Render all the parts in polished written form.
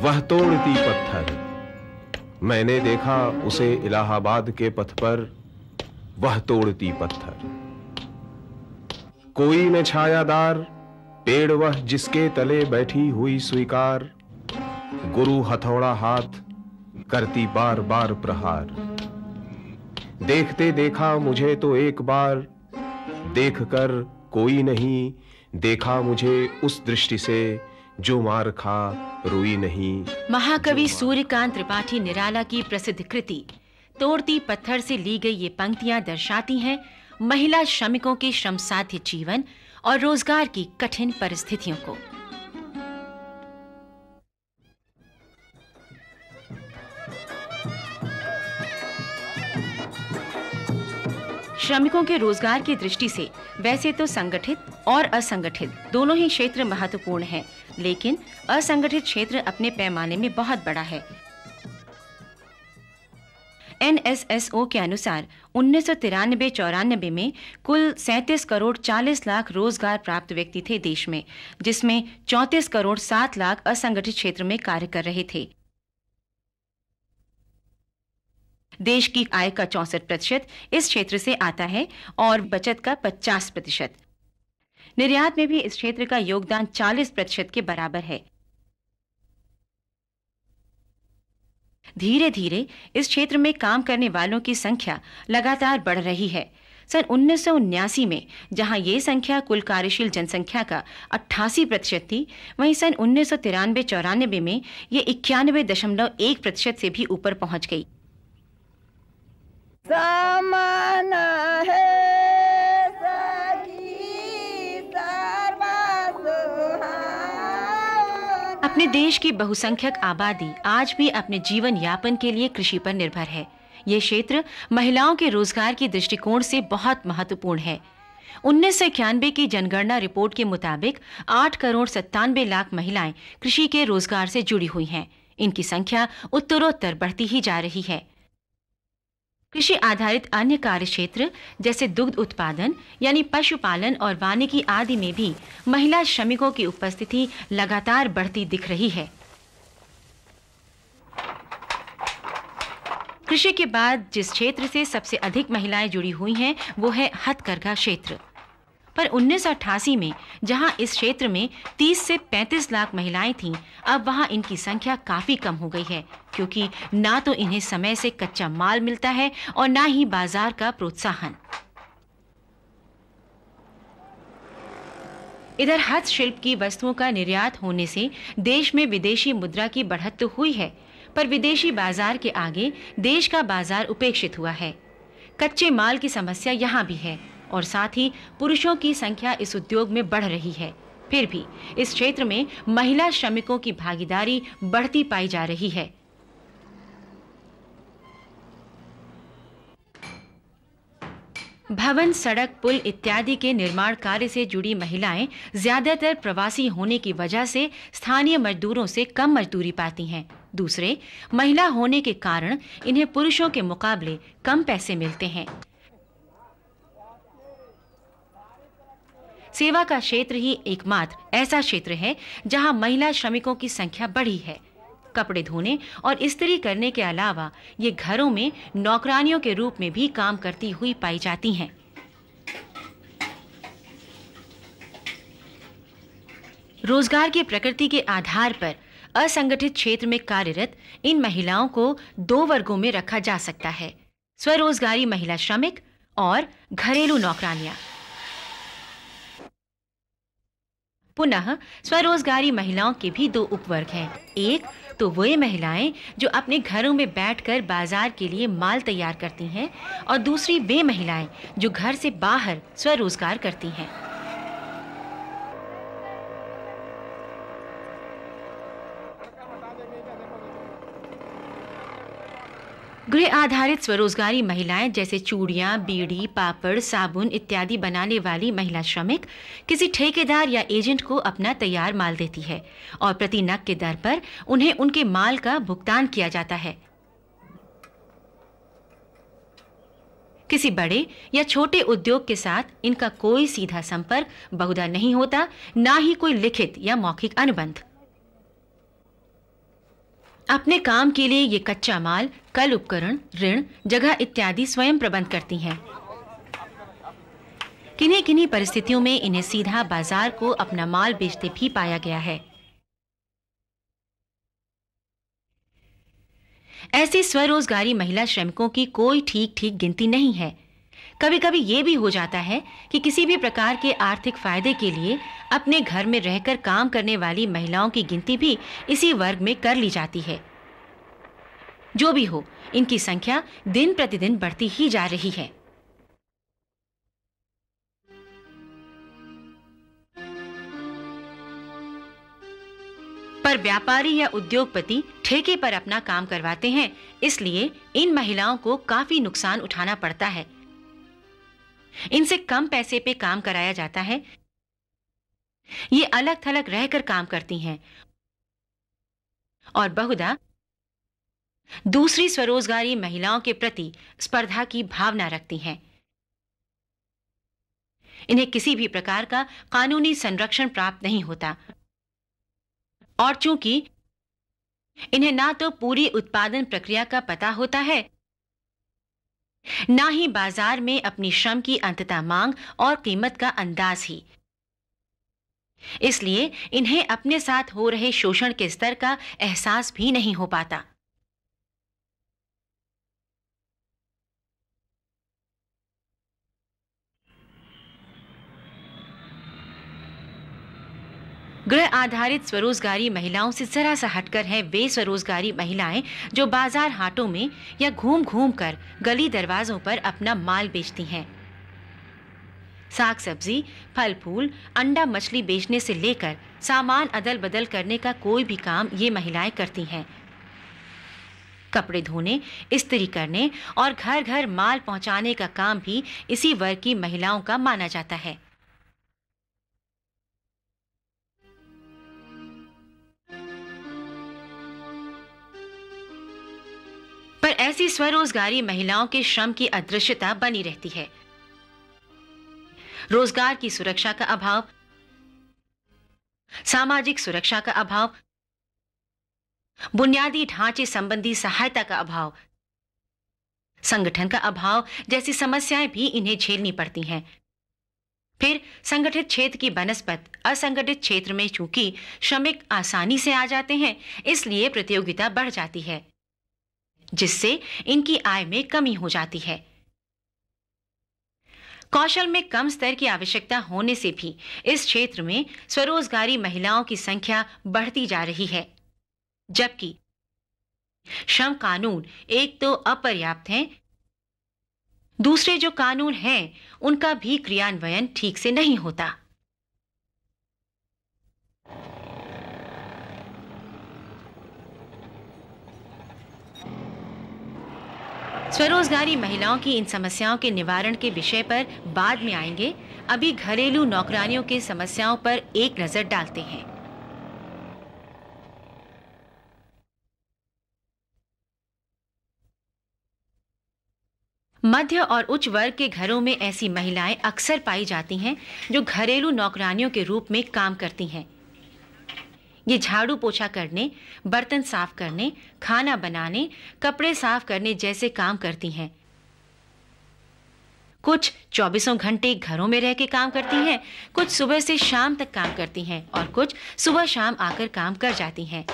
वह तोड़ती पत्थर। मैंने देखा उसे इलाहाबाद के पथ पर, वह तोड़ती पत्थर। कोई न छायादार पेड़ वह जिसके तले बैठी हुई स्वीकार, गुरु हथौड़ा हाथ करती बार बार प्रहार। देखते देखा मुझे तो एक बार, देखकर कोई नहीं देखा मुझे उस दृष्टि से, जो मार खा रोई नहीं। महाकवि सूर्यकांत त्रिपाठी निराला की प्रसिद्ध कृति तोड़ती पत्थर से ली गई ये पंक्तियां दर्शाती हैं महिला श्रमिकों के श्रमसाध्य जीवन और रोजगार की कठिन परिस्थितियों को। श्रमिकों के रोजगार की दृष्टि से वैसे तो संगठित और असंगठित दोनों ही क्षेत्र महत्वपूर्ण हैं, लेकिन असंगठित क्षेत्र अपने पैमाने में बहुत बड़ा है। NSSO के अनुसार 1993-94 में कुल 37 करोड़ 40 लाख रोजगार प्राप्त व्यक्ति थे देश में, जिसमें 34 करोड़ 7 लाख असंगठित क्षेत्र में कार्य कर रहे थे। देश की आय का 64% इस क्षेत्र से आता है और बचत का 50%। निर्यात में भी इस क्षेत्र का योगदान 40% के बराबर है। धीरे धीरे इस क्षेत्र में काम करने वालों की संख्या लगातार बढ़ रही है। सन 1979 में जहां ये संख्या कुल कार्यशील जनसंख्या का 88% थी, वहीं सन 1993-94 में ये 91.1% से भी ऊपर पहुंच गई। समान है अपने देश की बहुसंख्यक आबादी आज भी अपने जीवन यापन के लिए कृषि पर निर्भर है। ये क्षेत्र महिलाओं के रोजगार की दृष्टिकोण से बहुत महत्वपूर्ण है। 1991 की जनगणना रिपोर्ट के मुताबिक 8 करोड़ 97 लाख महिलाएं कृषि के रोजगार से जुड़ी हुई हैं। इनकी संख्या उत्तरोत्तर बढ़ती ही जा रही है। कृषि आधारित अन्य कार्य क्षेत्र जैसे दुग्ध उत्पादन यानी पशुपालन और वानिकी आदि में भी महिला श्रमिकों की उपस्थिति लगातार बढ़ती दिख रही है। कृषि के बाद जिस क्षेत्र से सबसे अधिक महिलाएं जुड़ी हुई हैं वो है हथकरघा क्षेत्र। पर 1988 में जहां इस क्षेत्र में 30 से 35 लाख महिलाएं थीं, अब वहां इनकी संख्या काफी कम हो गई है, क्योंकि ना तो इन्हें समय से कच्चा माल मिलता है और ना ही बाजार का प्रोत्साहन। इधर हस्तशिल्प की वस्तुओं का निर्यात होने से देश में विदेशी मुद्रा की बढ़त तो हुई है, पर विदेशी बाजार के आगे देश का बाजार उपेक्षित हुआ है। कच्चे माल की समस्या यहाँ भी है और साथ ही पुरुषों की संख्या इस उद्योग में बढ़ रही है। फिर भी इस क्षेत्र में महिला श्रमिकों की भागीदारी बढ़ती पाई जा रही है। भवन, सड़क, पुल इत्यादि के निर्माण कार्य से जुड़ी महिलाएं ज्यादातर प्रवासी होने की वजह से स्थानीय मजदूरों से कम मजदूरी पाती हैं। दूसरे, महिला होने के कारण इन्हें पुरुषों के मुकाबले कम पैसे मिलते हैं। सेवा का क्षेत्र ही एकमात्र ऐसा क्षेत्र है जहां महिला श्रमिकों की संख्या बढ़ी है। कपड़े धोने और इस्त्री करने के अलावा ये घरों में नौकरानियों के रूप में भी काम करती हुई पाई जाती हैं। रोजगार की प्रकृति के आधार पर असंगठित क्षेत्र में कार्यरत इन महिलाओं को 2 वर्गों में रखा जा सकता है: स्वरोजगारी महिला श्रमिक और घरेलू नौकरानियां। पुनः स्वरोजगारी महिलाओं के भी 2 उपवर्ग हैं। एक तो वे महिलाएं जो अपने घरों में बैठकर बाजार के लिए माल तैयार करती हैं, और दूसरी वे महिलाएं जो घर से बाहर स्वरोजगार करती हैं। गृह आधारित स्वरोजगारी महिलाएं जैसे चूड़ियां, बीड़ी, पापड़, साबुन इत्यादि बनाने वाली महिला श्रमिक किसी ठेकेदार या एजेंट को अपना तैयार माल देती है और प्रति नग के दर पर उन्हें उनके माल का भुगतान किया जाता है। किसी बड़े या छोटे उद्योग के साथ इनका कोई सीधा संपर्क बहुधा नहीं होता, ना ही कोई लिखित या मौखिक अनुबंध। अपने काम के लिए ये कच्चा माल, कल उपकरण, ऋण, जगह इत्यादि स्वयं प्रबंध करती हैं। किन्हीं किन्हीं परिस्थितियों में इन्हें सीधा बाजार को अपना माल बेचते भी पाया गया है। ऐसी स्वरोजगारी महिला श्रमिकों की कोई ठीक गिनती नहीं है। कभी कभी ये भी हो जाता है कि किसी भी प्रकार के आर्थिक फायदे के लिए अपने घर में रहकर काम करने वाली महिलाओं की गिनती भी इसी वर्ग में कर ली जाती है। जो भी हो, इनकी संख्या दिन प्रतिदिन बढ़ती ही जा रही है। पर व्यापारी या उद्योगपति ठेके पर अपना काम करवाते हैं, इसलिए इन महिलाओं को काफी नुकसान उठाना पड़ता है। इनसे कम पैसे पे काम कराया जाता है। ये अलग थलग रहकर काम करती हैं और बहुधा दूसरी स्वरोजगारी महिलाओं के प्रति स्पर्धा की भावना रखती हैं। इन्हें किसी भी प्रकार का कानूनी संरक्षण प्राप्त नहीं होता और चूंकि इन्हें ना तो पूरी उत्पादन प्रक्रिया का पता होता है, ना ही बाजार में अपनी श्रम की अंततः मांग और कीमत का अंदाज ही, इसलिए इन्हें अपने साथ हो रहे शोषण के स्तर का एहसास भी नहीं हो पाता। गृह आधारित स्वरोजगारी महिलाओं से जरा सा हटकर हैं वे स्वरोजगारी महिलाएं जो बाजार हाटों में या घूम घूम कर गली दरवाजों पर अपना माल बेचती हैं। साग सब्जी, फल फूल, अंडा मछली बेचने से लेकर सामान अदल बदल करने का कोई भी काम ये महिलाएं करती हैं। कपड़े धोने, इस्त्री करने और घर घर माल पहुंचाने का काम भी इसी वर्ग की महिलाओं का माना जाता है। पर ऐसी स्वरोजगारी महिलाओं के श्रम की अदृश्यता बनी रहती है। रोजगार की सुरक्षा का अभाव, सामाजिक सुरक्षा का अभाव, बुनियादी ढांचे संबंधी सहायता का अभाव, संगठन का अभाव जैसी समस्याएं भी इन्हें झेलनी पड़ती हैं। फिर संगठित क्षेत्र की बनस्पत असंगठित क्षेत्र में चूंकि श्रमिक आसानी से आ जाते हैं, इसलिए प्रतियोगिता बढ़ जाती है, जिससे इनकी आय में कमी हो जाती है। कौशल में कम स्तर की आवश्यकता होने से भी इस क्षेत्र में स्वरोजगारी महिलाओं की संख्या बढ़ती जा रही है, जबकि श्रम कानून एक तो अपर्याप्त हैं, दूसरे जो कानून हैं उनका भी क्रियान्वयन ठीक से नहीं होता। स्वरोजगारी महिलाओं की इन समस्याओं के निवारण के विषय पर बाद में आएंगे। अभी घरेलू नौकरानियों की समस्याओं पर एक नजर डालते हैं। मध्य और उच्च वर्ग के घरों में ऐसी महिलाएं अक्सर पाई जाती हैं जो घरेलू नौकरानियों के रूप में काम करती हैं। ये झाड़ू पोछा करने, बर्तन साफ करने, खाना बनाने, कपड़े साफ करने जैसे काम करती हैं। कुछ 24 घंटे घरों में रह के काम करती हैं, कुछ सुबह से शाम तक काम करती हैं और कुछ सुबह शाम आकर काम कर जाती हैं।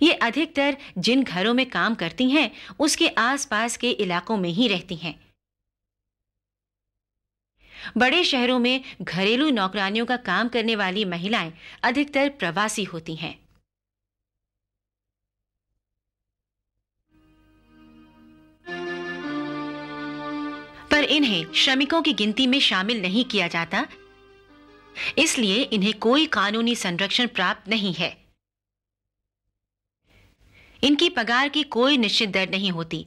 ये अधिकतर जिन घरों में काम करती हैं उसके आसपास के इलाकों में ही रहती हैं। बड़े शहरों में घरेलू नौकरानियों का काम करने वाली महिलाएं अधिकतर प्रवासी होती हैं। पर इन्हें श्रमिकों की गिनती में शामिल नहीं किया जाता, इसलिए इन्हें कोई कानूनी संरक्षण प्राप्त नहीं है। इनकी पगार की कोई निश्चित दर नहीं होती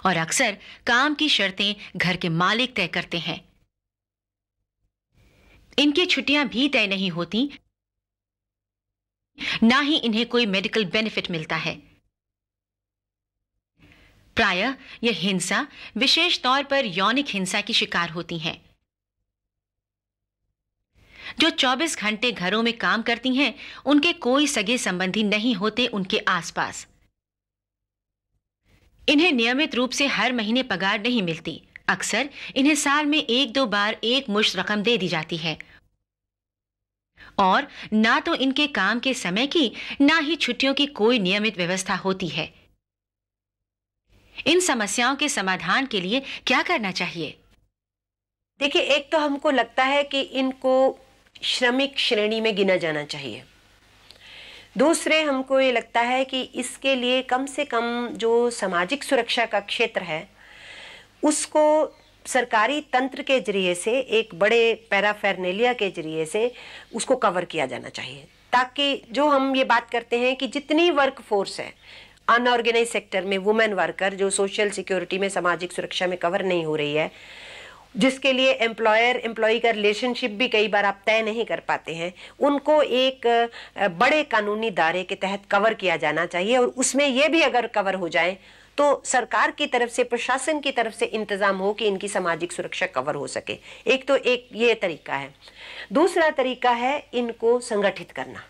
और अक्सर काम की शर्तें घर के मालिक तय करते हैं। इनकी छुट्टियां भी तय नहीं होती, ना ही इन्हें कोई मेडिकल बेनिफिट मिलता है। प्रायः यह हिंसा, विशेष तौर पर यौनिक हिंसा की शिकार होती हैं। जो 24 घंटे घरों में काम करती हैं, उनके कोई सगे संबंधी नहीं होते उनके आसपास। इन्हें नियमित रूप से हर महीने पगार नहीं मिलती। अक्सर इन्हें साल में 1-2 बार एक मुश्त रकम दे दी जाती है और ना तो इनके काम के समय की, ना ही छुट्टियों की कोई नियमित व्यवस्था होती है। इन समस्याओं के समाधान के लिए क्या करना चाहिए? देखिए, एक तो हमको लगता है कि इनको श्रमिक श्रेणी में गिना जाना चाहिए। दूसरे, हमको ये लगता है कि इसके लिए कम से कम जो सामाजिक सुरक्षा का क्षेत्र है उसको सरकारी तंत्र के जरिए से, एक बड़े पैराफेरनेलिया के जरिए से उसको कवर किया जाना चाहिए, ताकि जो हम ये बात करते हैं कि जितनी वर्क फोर्स है अनऑर्गेनाइज सेक्टर में, वुमेन वर्कर जो सोशल सिक्योरिटी में, सामाजिक सुरक्षा में कवर नहीं हो रही है, जिसके लिए एम्प्लॉयर एम्प्लॉई का रिलेशनशिप भी कई बार आप तय नहीं कर पाते हैं, उनको एक बड़े कानूनी दायरे के तहत कवर किया जाना चाहिए। और उसमें यह भी अगर कवर हो जाए तो सरकार की तरफ से, प्रशासन की तरफ से इंतजाम हो कि इनकी सामाजिक सुरक्षा कवर हो सके। एक ये तरीका है। दूसरा तरीका है इनको संगठित करना।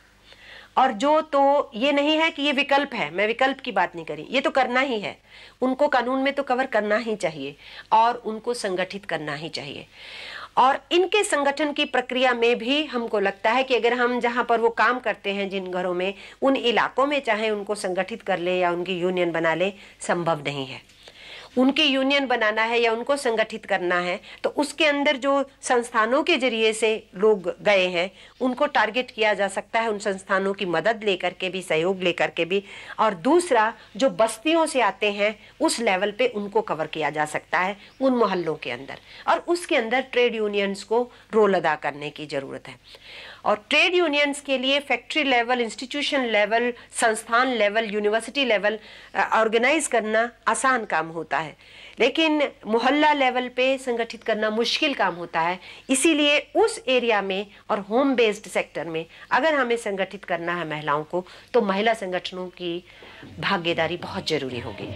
और जो तो ये नहीं है कि ये विकल्प है, मैं विकल्प की बात नहीं करी, ये तो करना ही है। उनको कानून में तो कवर करना ही चाहिए और उनको संगठित करना ही चाहिए। और इनके संगठन की प्रक्रिया में भी हमको लगता है कि अगर हम जहां पर वो काम करते हैं, जिन घरों में, उन इलाकों में चाहे उनको संगठित कर ले या उनकी यूनियन बना ले, संभव नहीं है। उनकी यूनियन बनाना है या उनको संगठित करना है तो उसके अंदर जो संस्थानों के जरिए से लोग गए हैं उनको टारगेट किया जा सकता है, उन संस्थानों की मदद लेकर के भी, सहयोग लेकर के भी। और दूसरा, जो बस्तियों से आते हैं उस लेवल पे उनको कवर किया जा सकता है, उन मोहल्लों के अंदर। और उसके अंदर ट्रेड यूनियंस को रोल अदा करने की जरूरत है। और ट्रेड यूनियंस के लिए फैक्ट्री लेवल, इंस्टीट्यूशन लेवल, संस्थान लेवल, यूनिवर्सिटी लेवल ऑर्गेनाइज करना आसान काम होता है, लेकिन मोहल्ला लेवल पे संगठित करना मुश्किल काम होता है। इसीलिए उस एरिया में और होम बेस्ड सेक्टर में अगर हमें संगठित करना है महिलाओं को, तो महिला संगठनों की भागीदारी बहुत जरूरी होगी।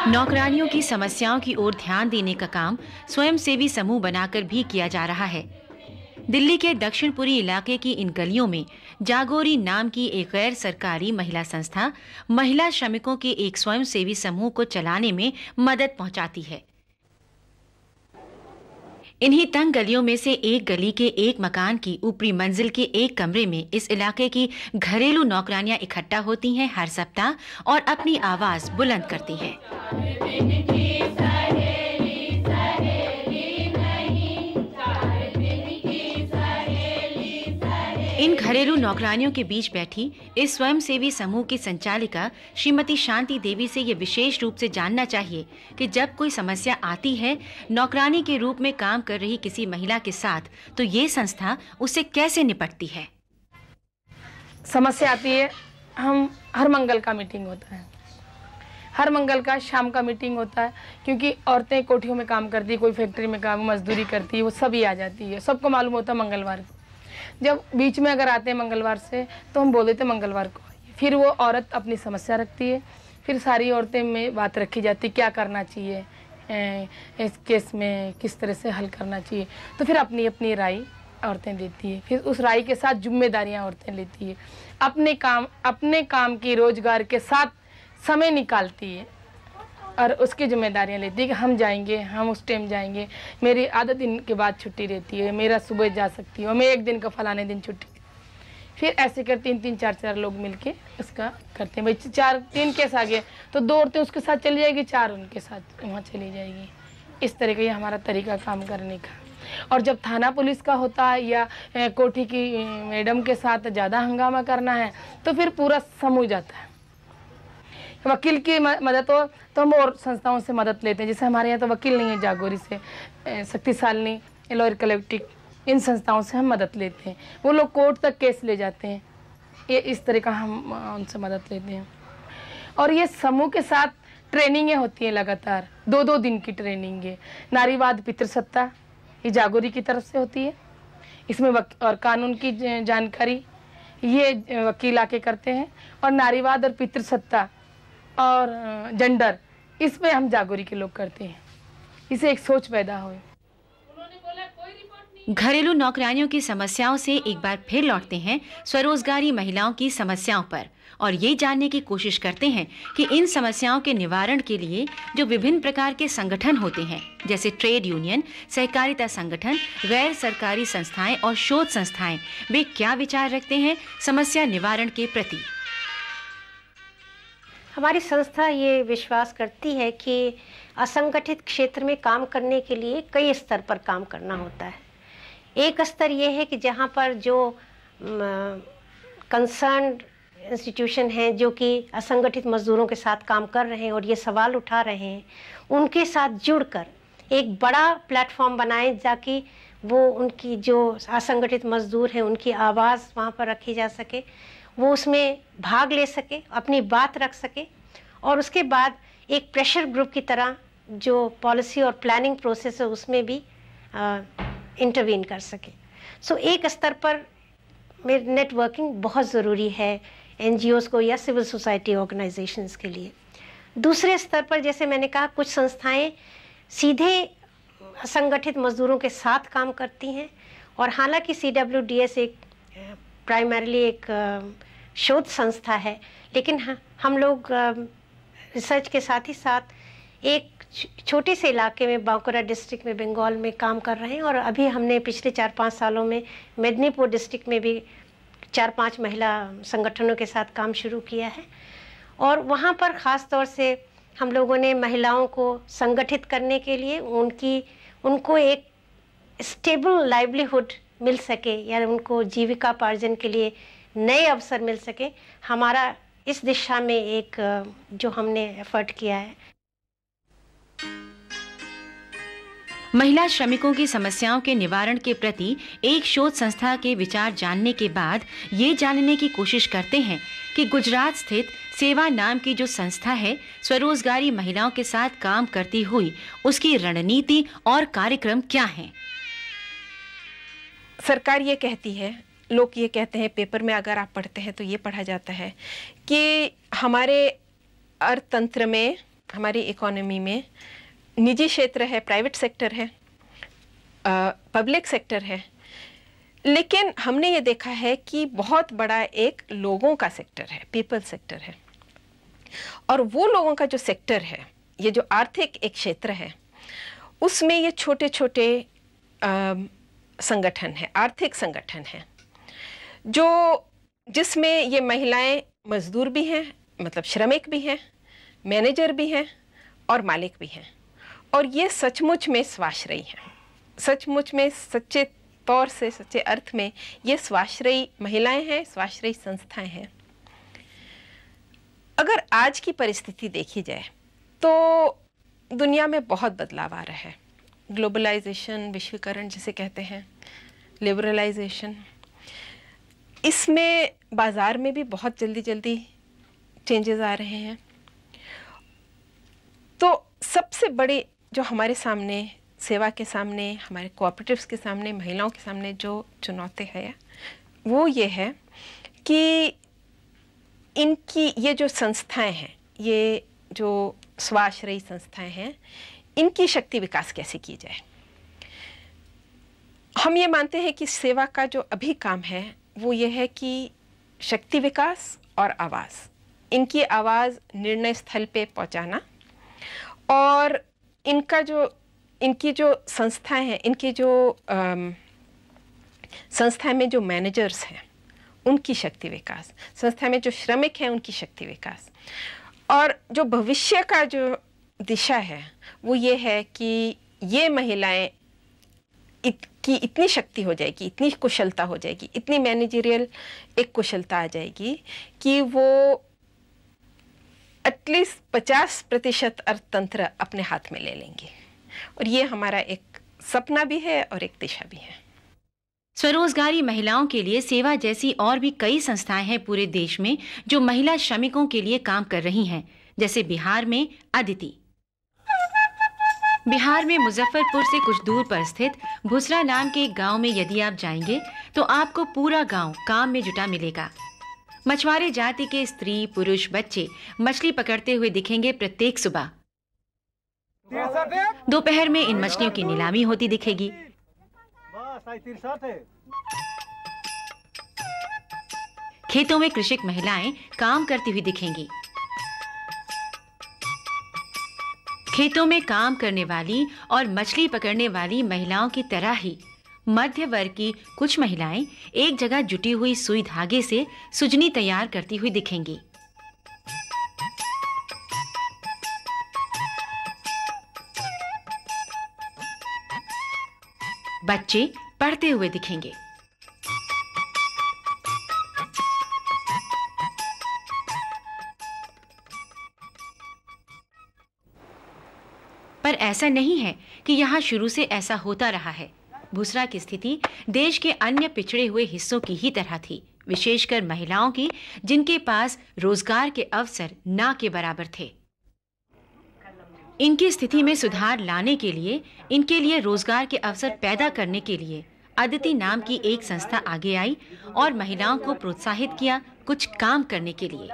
नौकरानियों की समस्याओं की ओर ध्यान देने का काम स्वयंसेवी समूह बनाकर भी किया जा रहा है। दिल्ली के दक्षिणपुरी इलाके की इन गलियों में जागोरी नाम की एक गैर सरकारी महिला संस्था महिला श्रमिकों के एक स्वयंसेवी समूह को चलाने में मदद पहुंचाती है। इन्हीं तंग गलियों में से एक गली के एक मकान की ऊपरी मंजिल के एक कमरे में इस इलाके की घरेलू नौकरानियां इकट्ठा होती हैं हर सप्ताह और अपनी आवाज बुलंद करती हैं। इन घरेलू नौकरानियों के बीच बैठी इस स्वयंसेवी समूह की संचालिका श्रीमती शांति देवी से ये विशेष रूप से जानना चाहिए कि जब कोई समस्या आती है नौकरानी के रूप में काम कर रही किसी महिला के साथ, तो ये संस्था उससे कैसे निपटती है। समस्या आती है, हम हर मंगल का मीटिंग होता है, हर मंगल का शाम का मीटिंग होता है, क्योंकि औरतें कोठियों में काम करती है, कोई फैक्ट्री में काम मजदूरी करती है, वो सभी आ जाती है, सबको मालूम होता है मंगलवार को। जब बीच में अगर आते हैं मंगलवार से तो हम बोल देते मंगलवार को आइए। फिर वो औरत अपनी समस्या रखती है, फिर सारी औरतें में बात रखी जाती है क्या करना चाहिए, इस केस में किस तरह से हल करना चाहिए। तो फिर अपनी अपनी राय औरतें देती है, फिर उस राय के साथ जिम्मेदारियां औरतें लेती है, अपने काम की रोजगार के साथ समय निकालती है और उसकी जिम्मेदारियां लेती है कि हम जाएंगे, हम उस टाइम जाएंगे, मेरी आधा दिन के बाद छुट्टी रहती है, मेरा सुबह जा सकती हूँ, मैं एक दिन का फलाने दिन छुट्टी। फिर ऐसे कर 3-3, 4-4 लोग मिलके उसका करते हैं। भाई 3 केस आ गए तो 2 औरतें उसके साथ चली जाएगी, 4 उनके साथ वहाँ चली जाएगी। इस तरह का ये हमारा तरीका काम करने का। और जब थाना पुलिस का होता है या कोठी की मैडम के साथ ज़्यादा हंगामा करना है तो फिर पूरा समूह जाता है। वकील की मदद हो तो हम और संस्थाओं से मदद लेते हैं। जैसे हमारे यहाँ तो वकील नहीं है, जागोरी से शक्तिशाली, लॉयर कलेक्टिव, इन संस्थाओं से हम मदद लेते हैं। वो लोग कोर्ट तक केस ले जाते हैं, ये इस तरह का हम उनसे मदद लेते हैं। और ये समूह के साथ ट्रेनिंगें होती हैं लगातार, 2-2 दिन की ट्रेनिंग है। नारीवाद पितृसत्ता ये जागोरी की तरफ से होती है, इसमें और कानून की जानकारी ये वकील आके करते हैं। और नारीवाद और पितृसत्ता और जेंडर, इस पे हम जागरूक के लोग करते हैं, इसे एक सोच पैदा हो। घरेलू नौकरानियों की समस्याओं से एक बार फिर लौटते हैं स्वरोजगारी महिलाओं की समस्याओं पर और ये जानने की कोशिश करते हैं कि इन समस्याओं के निवारण के लिए जो विभिन्न प्रकार के संगठन होते हैं, जैसे ट्रेड यूनियन, सहकारिता संगठन, गैर सरकारी संस्थाएं और शोध संस्थाएं, वे क्या विचार रखते हैं समस्या निवारण के प्रति। हमारी संस्था ये विश्वास करती है कि असंगठित क्षेत्र में काम करने के लिए कई स्तर पर काम करना होता है। एक स्तर ये है कि जहाँ पर जो कंसर्न्ड इंस्टीट्यूशन हैं जो कि असंगठित मजदूरों के साथ काम कर रहे हैं और ये सवाल उठा रहे हैं, उनके साथ जुड़कर एक बड़ा प्लेटफॉर्म बनाएं ताकि वो उनकी जो असंगठित मजदूर हैं उनकी आवाज़ वहाँ पर रखी जा सके, वो उसमें भाग ले सके, अपनी बात रख सके और उसके बाद एक प्रेशर ग्रुप की तरह जो पॉलिसी और प्लानिंग प्रोसेस है उसमें भी इंटरवीन कर सके। सो एक स्तर पर नेटवर्किंग बहुत ज़रूरी है एनजीओज़ को या सिविल सोसाइटी ऑर्गेनाइजेशंस के लिए। दूसरे स्तर पर जैसे मैंने कहा, कुछ संस्थाएं सीधे असंगठित मजदूरों के साथ काम करती हैं और हालांकि CWDS एक प्राइमरीली एक शोध संस्था है, लेकिन हम लोग रिसर्च के साथ ही साथ एक छोटे से इलाके में बांकुरा डिस्ट्रिक्ट में बंगाल में काम कर रहे हैं और अभी हमने पिछले 4-5 सालों में मेदिनीपुर डिस्ट्रिक्ट में भी 4-5 महिला संगठनों के साथ काम शुरू किया है और वहाँ पर ख़ास तौर से हम लोगों ने महिलाओं को संगठित करने के लिए उनको एक स्टेबल लाइवलीहुड मिल सके या उनको जीविकापार्जन के लिए नए अवसर मिल सके, हमारा इस दिशा में एक जो हमने एफर्ट किया है। महिला श्रमिकों की समस्याओं के निवारण के प्रति एक शोध संस्था के विचार जानने के बाद ये जानने की कोशिश करते हैं कि गुजरात स्थित सेवा नाम की जो संस्था है स्वरोजगारी महिलाओं के साथ काम करती हुई उसकी रणनीति और कार्यक्रम क्या हैं। सरकार ये कहती है, लोग ये कहते हैं, पेपर में अगर आप पढ़ते हैं तो ये पढ़ा जाता है कि हमारे अर्थतंत्र में, हमारी इकोनॉमी में निजी क्षेत्र है, प्राइवेट सेक्टर है, पब्लिक सेक्टर है, लेकिन हमने ये देखा है कि बहुत बड़ा एक लोगों का सेक्टर है, पीपल सेक्टर है। और वो लोगों का जो सेक्टर है, ये जो आर्थिक एक क्षेत्र है, उसमें ये छोटे छोटे संगठन है, आर्थिक संगठन है, जो जिसमें ये महिलाएं मजदूर भी हैं, मतलब श्रमिक भी हैं, मैनेजर भी हैं और मालिक भी हैं। और ये सचमुच में स्वाश्रयी हैं, सचमुच में सच्चे तौर से, सच्चे अर्थ में ये स्वाश्रयी महिलाएं हैं, स्वाश्रयी संस्थाएं हैं। अगर आज की परिस्थिति देखी जाए तो दुनिया में बहुत बदलाव आ रहा है। ग्लोबलाइजेशन, विश्वीकरण जिसे कहते हैं, लिबरलाइजेशन, इसमें बाज़ार में भी बहुत जल्दी जल्दी चेंजेस आ रहे हैं। तो सबसे बड़ी जो हमारे सामने, सेवा के सामने, हमारे कोऑपरेटिव्स के सामने, महिलाओं के सामने जो चुनौती है वो ये है कि इनकी ये जो संस्थाएं हैं, ये जो स्वाश्रयी संस्थाएं हैं, इनकी शक्ति विकास कैसे की जाए। हम ये मानते हैं कि सेवा का जो अभी काम है वो ये है कि शक्ति विकास और आवाज़, इनकी आवाज़ निर्णय स्थल पे पहुंचाना और इनकी जो संस्थाएं हैं, इनकी जो संस्था में जो मैनेजर्स हैं उनकी शक्ति विकास, संस्था में जो श्रमिक हैं उनकी शक्ति विकास, और जो भविष्य का जो दिशा है वो ये है कि ये महिलाएं की इतनी शक्ति हो जाएगी, इतनी कुशलता हो जाएगी, इतनी मैनेजरियल एक कुशलता आ जाएगी कि वो एटलीस्ट 50% अर्थतंत्र अपने हाथ में ले लेंगे। और ये हमारा एक सपना भी है और एक दिशा भी है। स्वरोजगारी महिलाओं के लिए सेवा जैसी और भी कई संस्थाएं हैं पूरे देश में जो महिला श्रमिकों के लिए काम कर रही हैं, जैसे बिहार में अदिति। बिहार में मुजफ्फरपुर से कुछ दूर पर स्थित भुसरा नाम के एक गांव में यदि आप जाएंगे तो आपको पूरा गांव काम में जुटा मिलेगा। मछुआरे जाति के स्त्री पुरुष बच्चे मछली पकड़ते हुए दिखेंगे प्रत्येक सुबह। दोपहर में इन मछलियों की नीलामी होती दिखेगी। खेतों में कृषक महिलाएं काम करती हुई दिखेंगी। खेतों में काम करने वाली और मछली पकड़ने वाली महिलाओं की तरह ही मध्य वर्ग की कुछ महिलाएं एक जगह जुटी हुई सुई धागे से सुजनी तैयार करती हुई दिखेंगी। बच्चे पढ़ते हुए दिखेंगे। पर ऐसा नहीं है कि यहाँ शुरू से ऐसा होता रहा है। भूसरा की स्थिति देश के अन्य पिछड़े हुए हिस्सों की ही तरह थी, विशेषकर महिलाओं की, जिनके पास रोजगार के अवसर ना के बराबर थे। इनकी स्थिति में सुधार लाने के लिए, इनके लिए रोजगार के अवसर पैदा करने के लिए अदिति नाम की एक संस्था आगे आई और महिलाओं को प्रोत्साहित किया कुछ काम करने के लिए।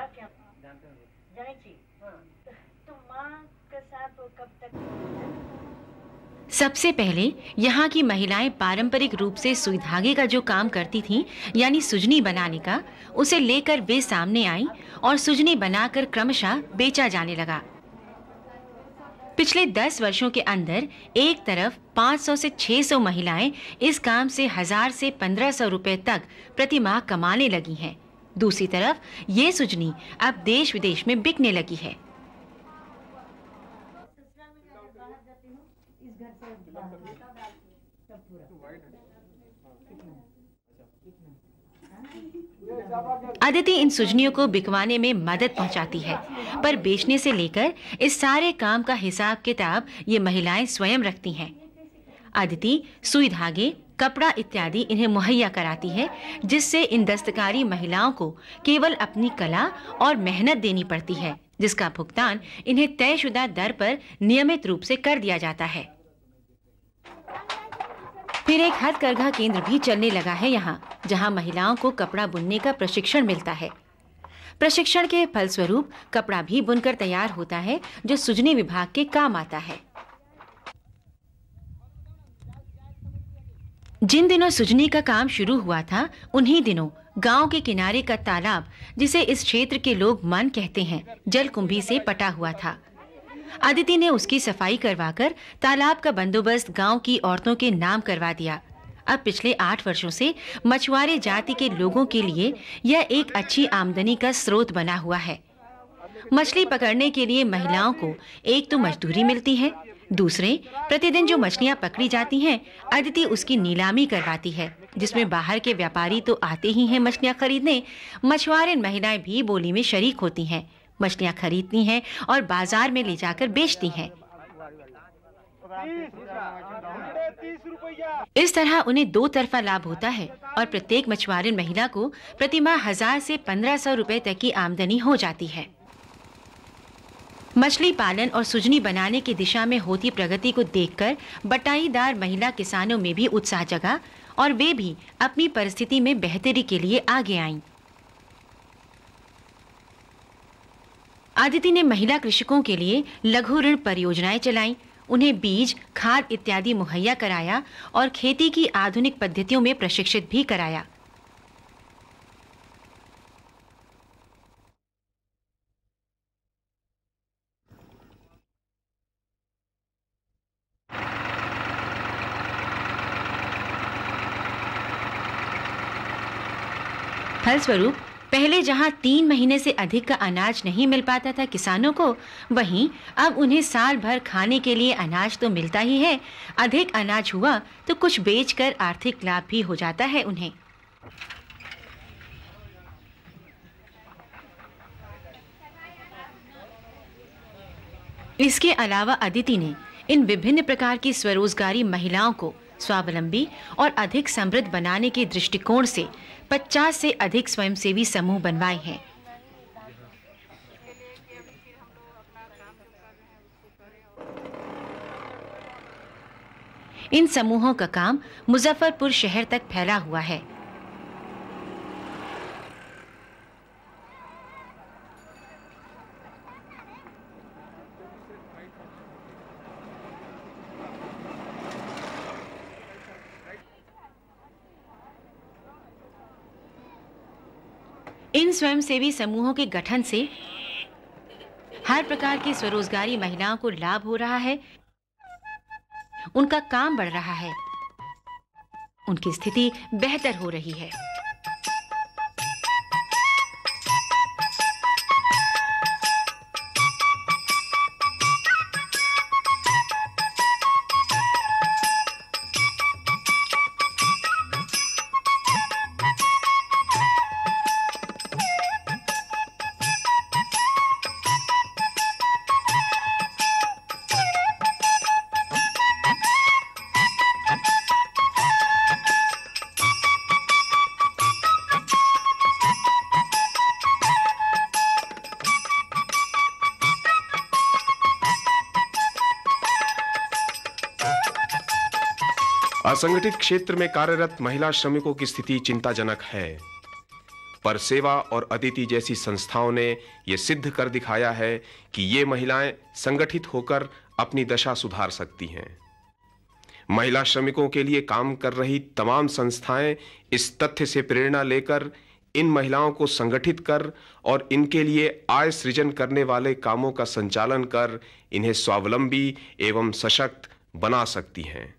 सबसे पहले यहाँ की महिलाएं पारंपरिक रूप से सुई धागे का जो काम करती थीं, यानी सुजनी बनाने का, उसे लेकर वे सामने आईं और सुजनी बनाकर क्रमशः बेचा जाने लगा। पिछले 10 वर्षों के अंदर एक तरफ 500 से 600 महिलाएं इस काम से 1000 से 1500 रुपए तक प्रति माह कमाने लगी हैं। दूसरी तरफ ये सुजनी अब देश विदेश में बिकने लगी है। अदिति इन सुजनियों को बिकवाने में मदद पहुंचाती है, पर बेचने से लेकर इस सारे काम का हिसाब किताब ये महिलाएं स्वयं रखती हैं। अदिति सुई धागे, कपड़ा इत्यादि इन्हें मुहैया कराती है, जिससे इन दस्तकारी महिलाओं को केवल अपनी कला और मेहनत देनी पड़ती है, जिसका भुगतान इन्हें तयशुदा दर पर नियमित रूप से कर दिया जाता है। फिर एक हथकरघा केंद्र भी चलने लगा है यहाँ, जहाँ महिलाओं को कपड़ा बुनने का प्रशिक्षण मिलता है। प्रशिक्षण के फलस्वरूप कपड़ा भी बुनकर तैयार होता है, जो सुजनी विभाग के काम आता है। जिन दिनों सुजनी का काम शुरू हुआ था, उन्हीं दिनों गांव के किनारे का तालाब, जिसे इस क्षेत्र के लोग मन कहते हैं, जलकुंभी से पटा हुआ था। अदिति ने उसकी सफाई करवाकर तालाब का बंदोबस्त गांव की औरतों के नाम करवा दिया। अब पिछले 8 वर्षों से मछुआरे जाति के लोगों के लिए यह एक अच्छी आमदनी का स्रोत बना हुआ है। मछली पकड़ने के लिए महिलाओं को एक तो मजदूरी मिलती है, दूसरे प्रतिदिन जो मछलियां पकड़ी जाती हैं, अदिति उसकी नीलामी करवाती है, जिसमें बाहर के व्यापारी तो आते ही हैं मछलियां खरीदने, मछुआरे महिलाएं भी बोली में शरीक होती हैं, मछलियां खरीदती हैं और बाजार में ले जाकर बेचती हैं। इस तरह उन्हें 2 तरफा लाभ होता है और प्रत्येक मछुआरे महिला को प्रतिमाह 1000 से 1500 रुपए तक की आमदनी हो जाती है। मछली पालन और सुजनी बनाने की दिशा में होती प्रगति को देखकर बटाईदार महिला किसानों में भी उत्साह जगा और वे भी अपनी परिस्थिति में बेहतरी के लिए आगे आईं। अदिति ने महिला कृषकों के लिए लघु ऋण परियोजनाएं चलाईं, उन्हें बीज, खाद इत्यादि मुहैया कराया और खेती की आधुनिक पद्धतियों में प्रशिक्षित भी कराया। फलस्वरूप पहले जहां 3 महीने से अधिक का अनाज नहीं मिल पाता था किसानों को, वहीं अब उन्हें साल भर खाने के लिए अनाज तो मिलता ही है। अधिक अनाज हुआ तो कुछ बेचकर आर्थिक लाभ भी हो जाता है उन्हें। इसके अलावा अदिति ने इन विभिन्न प्रकार की स्वरोजगारी महिलाओं को स्वावलंबी और अधिक समृद्ध बनाने के दृष्टिकोण से 50 से अधिक स्वयंसेवी समूह बनवाए हैं। इन समूहों का काम मुजफ्फरपुर शहर तक फैला हुआ है। इन स्वयंसेवी समूहों के गठन से हर प्रकार की स्वरोजगारी महिलाओं को लाभ हो रहा है, उनका काम बढ़ रहा है, उनकी स्थिति बेहतर हो रही है। असंगठित क्षेत्र में कार्यरत महिला श्रमिकों की स्थिति चिंताजनक है, पर सेवा और अदिति जैसी संस्थाओं ने यह सिद्ध कर दिखाया है कि ये महिलाएं संगठित होकर अपनी दशा सुधार सकती हैं। महिला श्रमिकों के लिए काम कर रही तमाम संस्थाएं इस तथ्य से प्रेरणा लेकर इन महिलाओं को संगठित कर और इनके लिए आय सृजन करने वाले कामों का संचालन कर इन्हें स्वावलंबी एवं सशक्त बना सकती हैं।